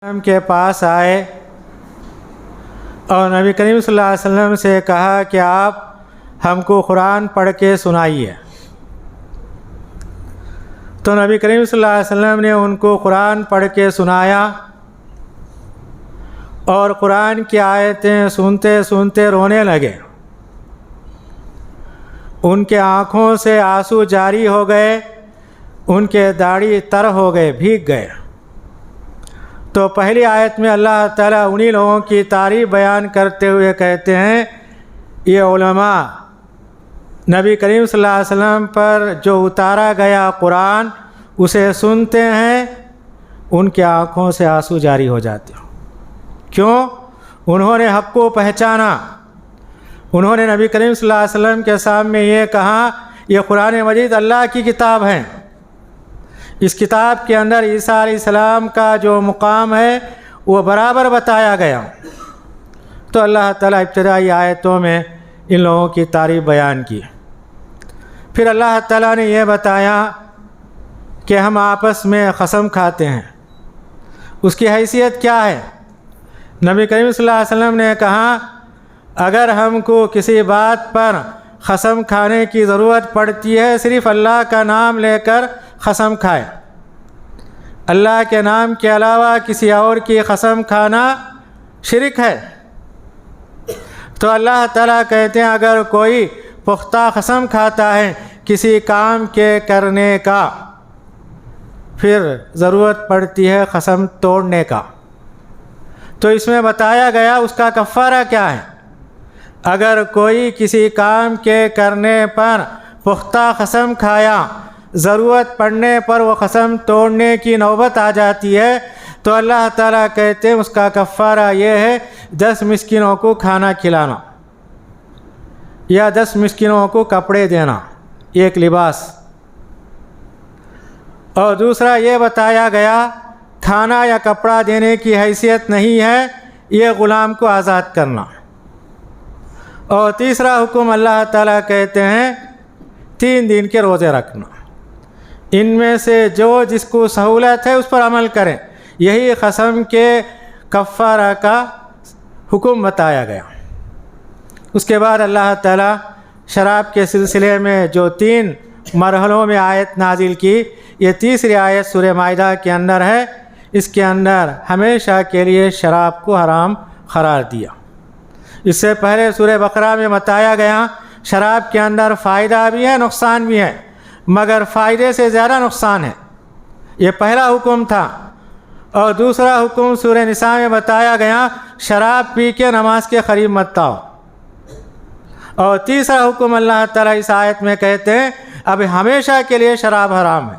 کے پاس آئے اور نبی کریم صلی اللہ علیہ وسلم سے کہا کہ آپ ہم کو قرآن پڑھ کے سنائیے۔ تو نبی کریم صلی اللہ علیہ وسلم نے ان کو قرآن پڑھ کے سنایا اور قرآن کی آیتیں سنتے سنتے رونے لگے۔ ان کے آنکھوں سے آنسو جاری ہو گئے، ان کے داڑھی تر ہو گئے، بھیگ گئے۔ تو پہلی آیت میں اللہ تعالیٰ انہی لوگوں کی تعریف بیان کرتے ہوئے کہتے ہیں، یہ علماء نبی کریم صلی اللہ علیہ وسلم پر جو اتارا گیا قرآن اسے سنتے ہیں، ان کے آنکھوں سے آنسو جاری ہو جاتے ہیں۔ کیوں؟ انہوں نے حق کو پہچانا، انہوں نے نبی کریم صلی اللہ علیہ وسلم کے سامنے یہ کہا یہ قرآن مجید اللہ کی کتاب ہے، اس کتاب کے اندر عیسیٰ علیہ السلام کا جو مقام ہے وہ برابر بتایا گیا۔ تو اللہ تعالیٰ ابتدائی آیتوں میں ان لوگوں کی تعریف بیان کی۔ پھر اللہ تعالیٰ نے یہ بتایا کہ ہم آپس میں قسم کھاتے ہیں، اس کی حیثیت کیا ہے؟ نبی کریم صلی اللہ علیہ وسلم نے کہا اگر ہم کو کسی بات پر قسم کھانے کی ضرورت پڑتی ہے صرف اللہ کا نام لے کر قسم کھائے، اللہ کے نام کے علاوہ کسی اور کی قسم کھانا شرک ہے۔ تو اللہ تعالیٰ کہتے ہیں اگر کوئی پختہ قسم کھاتا ہے کسی کام کے کرنے کا، پھر ضرورت پڑتی ہے قسم توڑنے کا۔ تو اس میں بتایا گیا اس کا کفارہ کیا ہے۔ اگر کوئی کسی کام کے کرنے پر پختہ قسم کھایا، ضرورت پڑنے پر وہ قسم توڑنے کی نوبت آ جاتی ہے، تو اللہ تعالیٰ کہتے ہیں اس کا کفارہ یہ ہے 10 مسکینوں کو کھانا کھلانا یا 10 مسکینوں کو کپڑے دینا، ایک لباس۔ اور دوسرا یہ بتایا گیا کھانا یا کپڑا دینے کی حیثیت نہیں ہے، یہ غلام کو آزاد کرنا۔ اور تیسرا حکم اللہ تعالیٰ کہتے ہیں 3 دن کے روزے رکھنا، ان میں سے جو جس کو سہولت ہے اس پر عمل کریں، یہی قسم کے کفارہ کا حکم بتایا گیا۔ اس کے بعد اللہ تعالیٰ شراب کے سلسلے میں جو 3 مرحلوں میں آیت نازل کی، یہ تیسری آیت سورہ مائدہ کے اندر ہے۔ اس کے اندر ہمیشہ کے لیے شراب کو حرام قرار دیا۔ اس سے پہلے سورہ بقرہ میں بتایا گیا شراب کے اندر فائدہ بھی ہے نقصان بھی ہے، مگر فائدے سے زیادہ نقصان ہے، یہ پہلا حکم تھا۔ اور دوسرا حکم سورہ نساء میں بتایا گیا شراب پی کے نماز کے قریب مت آؤ۔ اور تیسرا حکم اللہ تعالیٰ اس آیت میں کہتے ہیں اب ہمیشہ کے لیے شراب حرام ہے۔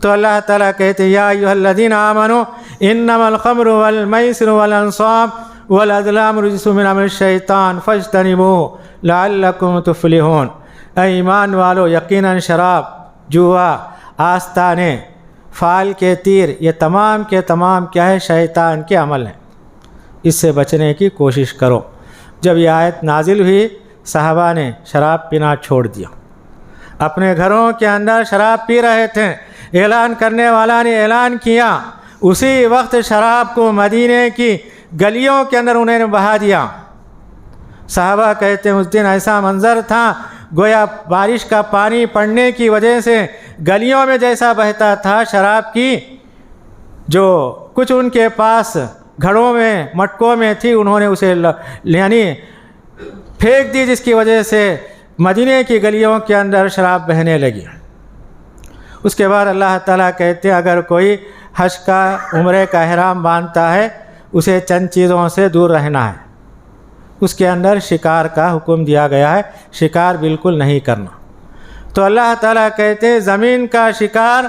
تو اللہ تعالیٰ کہتے ہیں یا ایھا الذین آمنوا انما الخمر والمیسر والانصاب والازلام رجس من عمل الشیطان فاجتنبوہ لعلکم تفلحون۔ اے ایمان والو، یقیناً شراب، جوا، آستانے، فال کے تیر، یہ تمام کے تمام کیا ہے؟ شیطان کے عمل ہیں، اس سے بچنے کی کوشش کرو۔ جب یہ آیت نازل ہوئی صحابہ نے شراب پینا چھوڑ دیا، اپنے گھروں کے اندر شراب پی رہے تھے۔ اعلان کرنے والا نے اعلان کیا، اسی وقت شراب کو مدینے کی گلیوں کے اندر انہوں نے بہا دیا۔ صحابہ کہتے ہیں اس دن ایسا منظر تھا گویا بارش کا پانی پڑنے کی وجہ سے گلیوں میں جیسا بہتا تھا، شراب کی جو کچھ ان کے پاس گھڑوں میں مٹکوں میں تھی انہوں نے اسے یعنی پھینک دی، جس کی وجہ سے مدینے کی گلیوں کے اندر شراب بہنے لگی۔ اس کے بعد اللہ تعالیٰ کہتے ہیں اگر کوئی حج کا عمرے کا احرام باندھتا ہے اسے چند چیزوں سے دور رہنا ہے۔ اس کے اندر شکار کا حکم دیا گیا ہے، شکار بالکل نہیں کرنا۔ تو اللہ تعالیٰ کہتے ہیں زمین کا شکار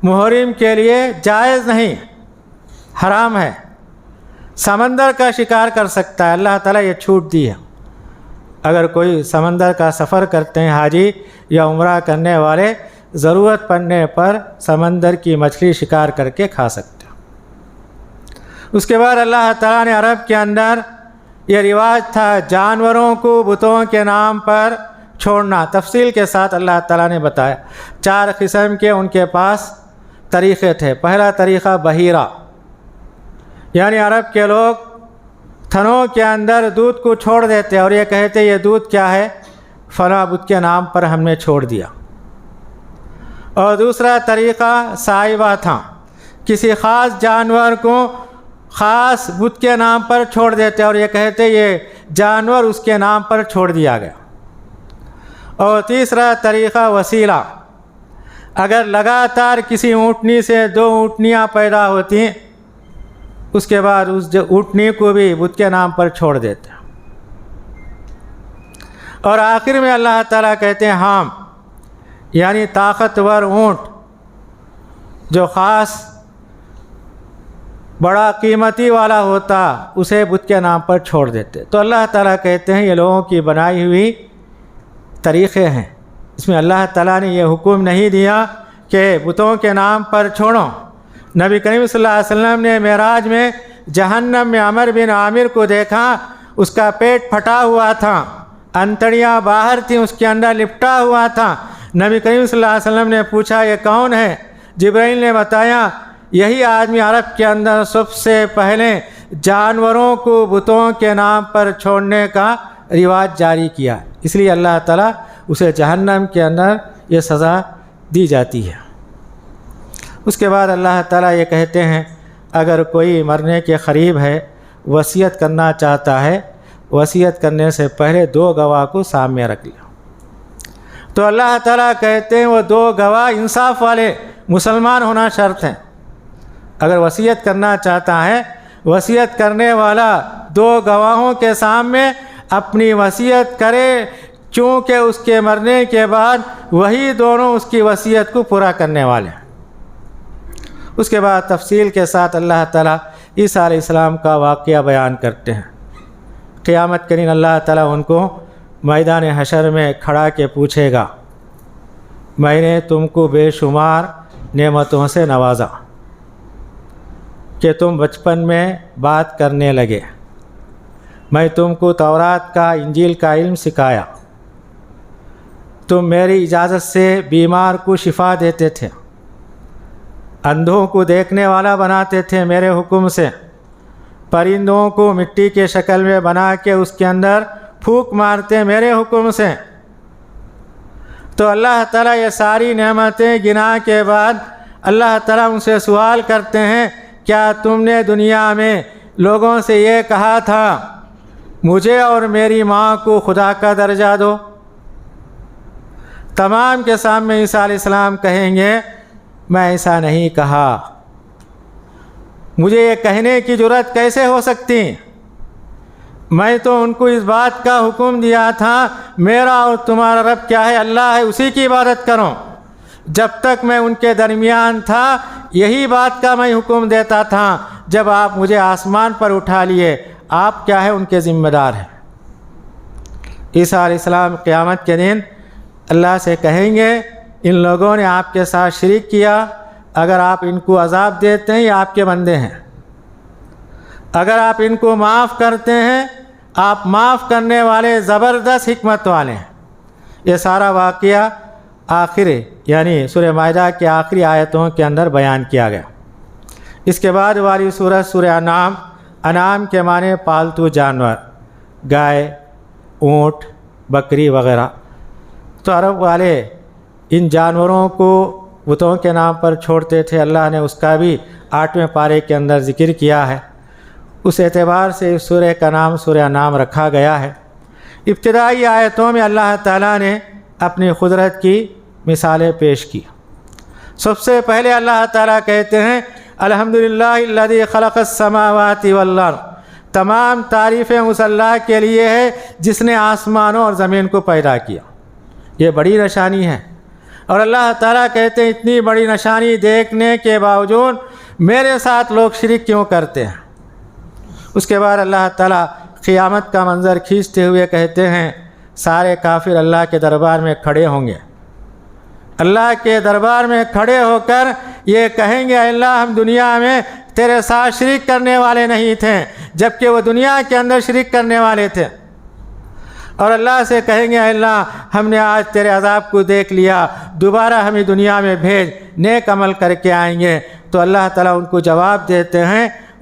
محرم کے لیے جائز نہیں، حرام ہے۔ سمندر کا شکار کر سکتا ہے، اللہ تعالیٰ یہ چھوٹ دی ہے۔ اگر کوئی سمندر کا سفر کرتے ہیں حاجی یا عمرہ کرنے والے، ضرورت پڑنے پر سمندر کی مچھلی شکار کر کے کھا سکتے ہیں۔ اس کے بعد اللہ تعالیٰ نے عرب کے اندر یہ رواج تھا جانوروں کو بتوں کے نام پر چھوڑنا، تفصیل کے ساتھ اللہ تعالیٰ نے بتایا۔ 4 قسم کے ان کے پاس طریقے تھے۔ پہلا طریقہ بحیرہ، یعنی عرب کے لوگ تھنوں کے اندر دودھ کو چھوڑ دیتے اور یہ کہتے یہ دودھ کیا ہے، فلاں بت کے نام پر ہم نے چھوڑ دیا۔ اور دوسرا طریقہ سائبہ تھا، کسی خاص جانور کو خاص بت کے نام پر چھوڑ دیتے اور یہ کہتے یہ جانور اس کے نام پر چھوڑ دیا گیا۔ اور تیسرا طریقہ وسیلہ، اگر لگاتار کسی اونٹنی سے 2 اونٹنیاں پیدا ہوتی ہیں، اس کے بعد اس اونٹنی کو بھی بت کے نام پر چھوڑ دیتے ہیں۔ اور آخر میں اللہ تعالیٰ کہتے ہیں ہام، یعنی طاقتور اونٹ جو خاص بڑا قیمتی والا ہوتا، اسے بت کے نام پر چھوڑ دیتے۔ تو اللہ تعالیٰ کہتے ہیں یہ لوگوں کی بنائی ہوئی طریقے ہیں، اس میں اللہ تعالیٰ نے یہ حکم نہیں دیا کہ بتوں کے نام پر چھوڑو۔ نبی کریم صلی اللہ علیہ وسلم نے معراج میں جہنم میں عمر بن عامر کو دیکھا، اس کا پیٹ پھٹا ہوا تھا، انتڑیاں باہر تھیں، اس کے اندر لپٹا ہوا تھا۔ نبی کریم صلی اللہ علیہ وسلم نے پوچھا یہ کون ہے؟ جبرائیل نے بتایا یہی آدمی عرب کے اندر سب سے پہلے جانوروں کو بتوں کے نام پر چھوڑنے کا رواج جاری کیا، اس لیے اللہ تعالیٰ اسے جہنم کے اندر یہ سزا دی جاتی ہے۔ اس کے بعد اللہ تعالیٰ یہ کہتے ہیں اگر کوئی مرنے کے قریب ہے، وصیت کرنا چاہتا ہے، وصیت کرنے سے پہلے 2 گواہ کو سامنے رکھ لیا۔ تو اللہ تعالیٰ کہتے ہیں وہ 2 گواہ انصاف والے مسلمان ہونا شرط ہیں۔ اگر وصیت کرنا چاہتا ہے، وصیت کرنے والا 2 گواہوں کے سامنے اپنی وصیت کرے، چونکہ اس کے مرنے کے بعد وہی دونوں اس کی وصیت کو پورا کرنے والے ہیں۔ اس کے بعد تفصیل کے ساتھ اللہ تعالیٰ عیسیٰ علیہ السلام کا واقعہ بیان کرتے ہیں۔ قیامت کے دن اللہ تعالیٰ ان کو میدان حشر میں کھڑا کے پوچھے گا میں نے تم کو بے شمار نعمتوں سے نوازا کہ تم بچپن میں بات کرنے لگے، میں تم کو تورات کا انجیل کا علم سکھایا، تم میری اجازت سے بیمار کو شفا دیتے تھے، اندھوں کو دیکھنے والا بناتے تھے میرے حکم سے، پرندوں کو مٹی کے شکل میں بنا کے اس کے اندر پھونک مارتے میرے حکم سے۔ تو اللہ تعالیٰ یہ ساری نعمتیں گنا کے بعد اللہ تعالیٰ ان سے سوال کرتے ہیں کیا تم نے دنیا میں لوگوں سے یہ کہا تھا مجھے اور میری ماں کو خدا کا درجہ دو؟ تمام کے سامنے عیسیٰ علیہ السلام کہیں گے میں ایسا نہیں کہا، مجھے یہ کہنے کی جرأت کیسے ہو سکتی؟ میں تو ان کو اس بات کا حکم دیا تھا میرا اور تمہارا رب کیا ہے، اللہ ہے، اسی کی عبادت کرو۔ جب تک میں ان کے درمیان تھا یہی بات کا میں حکم دیتا تھا، جب آپ مجھے آسمان پر اٹھا لیے آپ کیا ہے ان کے ذمہ دار ہیں۔ عیسیٰ علیہ السلام قیامت کے دن اللہ سے کہیں گے ان لوگوں نے آپ کے ساتھ شریک کیا، اگر آپ ان کو عذاب دیتے ہیں یہ آپ کے بندے ہیں، اگر آپ ان کو معاف کرتے ہیں آپ معاف کرنے والے زبردست حکمت والے ہیں۔ یہ سارا واقعہ آخر یعنی سورہ مائدہ کے آخری آیتوں کے اندر بیان کیا گیا۔ اس کے بعد والی سورۃ سورہ انعام، انعام کے معنی پالتو جانور، گائے، اونٹ، بکری وغیرہ۔ تو عرب والے ان جانوروں کو بتوں کے نام پر چھوڑتے تھے، اللہ نے اس کا بھی 8ویں پارے کے اندر ذکر کیا ہے۔ اس اعتبار سے اس سورہ کا نام سورہ انعام رکھا گیا ہے۔ ابتدائی آیتوں میں اللہ تعالیٰ نے اپنی قدرت کی مثالیں پیش کی۔ سب سے پہلے اللہ تعالیٰ کہتے ہیں الحمدللہ الذی خلق السماوات والارض، تمام تعریفیں اس اللہ کے لیے ہے جس نے آسمانوں اور زمین کو پیدا کیا۔ یہ بڑی نشانی ہے، اور اللہ تعالیٰ کہتے ہیں اتنی بڑی نشانی دیکھنے کے باوجود میرے ساتھ لوگ شرک کیوں کرتے ہیں؟ اس کے بعد اللہ تعالیٰ قیامت کا منظر کھینچتے ہوئے کہتے ہیں سارے کافر اللہ کے دربار میں کھڑے ہوں گے، اللہ کے دربار میں کھڑے ہو کر یہ کہیں گے اللہ ہم دنیا میں تیرے ساتھ شریک کرنے والے نہیں تھے، جبکہ وہ دنیا کے اندر شریک کرنے والے تھے، اور اللہ سے کہیں گے اللہ ہم نے آج تیرے عذاب کو دیکھ لیا، دوبارہ ہمیں دنیا میں بھیج، نیک عمل کر کے آئیں گے۔ تو اللہ تعالیٰ ان کو جواب دیتے ہیں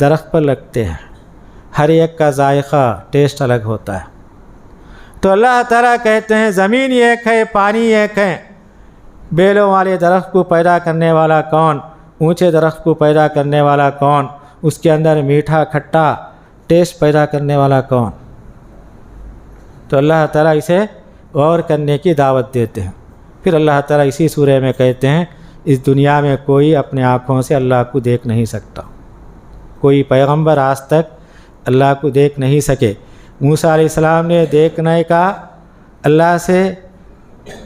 درخت پر لگتے ہیں، ہر ایک کا ذائقہ ٹیسٹ الگ ہوتا ہے۔ تو اللہ تعالیٰ کہتے ہیں زمین ایک ہے، پانی ایک ہے، بیلوں والے درخت کو پیدا کرنے والا کون، اونچے درخت کو پیدا کرنے والا کون، اس کے اندر میٹھا کھٹا ٹیسٹ پیدا کرنے والا کون؟ تو اللہ تعالیٰ اسے غور کرنے کی دعوت دیتے ہیں۔ پھر اللہ تعالیٰ اسی سورہ میں کہتے ہیں اس دنیا میں کوئی اپنے آنکھوں سے اللہ کو دیکھ نہیں سکتا، کوئی پیغمبر آج تک اللہ کو دیکھ نہیں سکے۔ موسیٰ علیہ السلام نے دیکھنے کا اللہ سے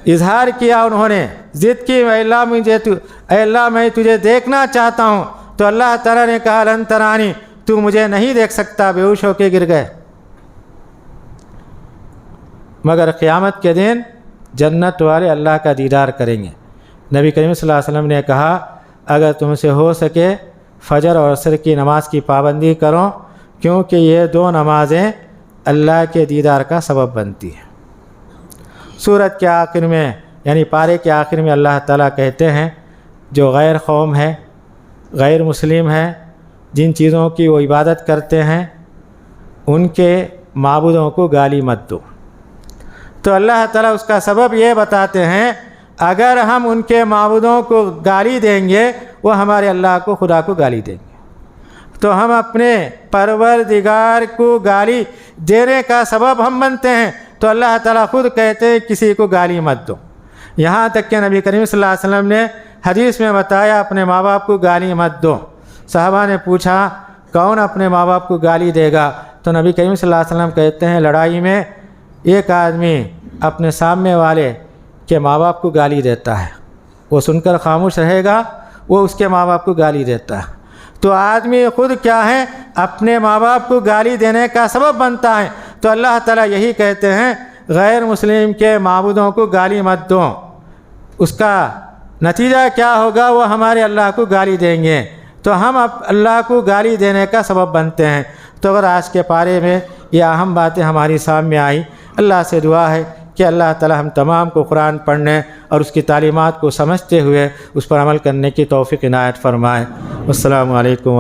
اظہار کیا، انہوں نے ضد کی اے اللہ میں تجھے دیکھنا چاہتا ہوں، تو اللہ تعالیٰ نے کہا لن ترانی، تو مجھے نہیں دیکھ سکتا، بے ہوش ہو کے گر گئے۔ مگر قیامت کے دن جنت والے اللہ کا دیدار کریں گے۔ نبی کریم صلی اللہ علیہ وسلم نے کہا اگر تم سے ہو سکے فجر اور عصر کی نماز کی پابندی کرو، کیونکہ یہ دو نمازیں اللہ کے دیدار کا سبب بنتی ہیں۔ سورت کے آخر میں یعنی پارے کے آخر میں اللہ تعالیٰ کہتے ہیں جو غیر قوم ہے، غیر مسلم ہے، جن چیزوں کی وہ عبادت کرتے ہیں ان کے معبودوں کو گالی مت دو۔ تو اللہ تعالیٰ اس کا سبب یہ بتاتے ہیں اگر ہم ان کے معبودوں کو گالی دیں گے وہ ہمارے اللہ کو خدا کو گالی دیں گے، تو ہم اپنے پروردگار کو گالی دینے کا سبب ہم بنتے ہیں۔ تو اللہ تعالیٰ خود کہتے ہیں کسی کو گالی مت دو، یہاں تک کہ نبی کریم صلی اللہ علیہ وسلم نے حدیث میں بتایا اپنے ماں باپ کو گالی مت دو۔ صحابہ نے پوچھا کون اپنے ماں باپ کو گالی دے گا؟ تو نبی کریم صلی اللہ علیہ وسلم کہتے ہیں لڑائی میں ایک آدمی اپنے سامنے والے کے ماں باپ کو گالی دیتا ہے، وہ سن کر خاموش رہے گا، وہ اس کے ماں باپ کو گالی دیتا ہے۔ تو آدمی خود کیا ہے اپنے ماں باپ کو گالی دینے کا سبب بنتا ہے۔ تو اللہ تعالیٰ یہی کہتے ہیں غیر مسلم کے معبودوں کو گالی مت دو، اس کا نتیجہ کیا ہوگا وہ ہمارے اللہ کو گالی دیں گے، تو ہم اب اللہ کو گالی دینے کا سبب بنتے ہیں۔ تو اگر آج کے پارے میں یہ اہم باتیں ہماری سامنے آئی، اللہ سے دعا ہے کہ اللہ تعالی ہم تمام کو قرآن پڑھنے اور اس کی تعلیمات کو سمجھتے ہوئے اس پر عمل کرنے کی توفیق عنایت فرمائے۔ السلام علیکم۔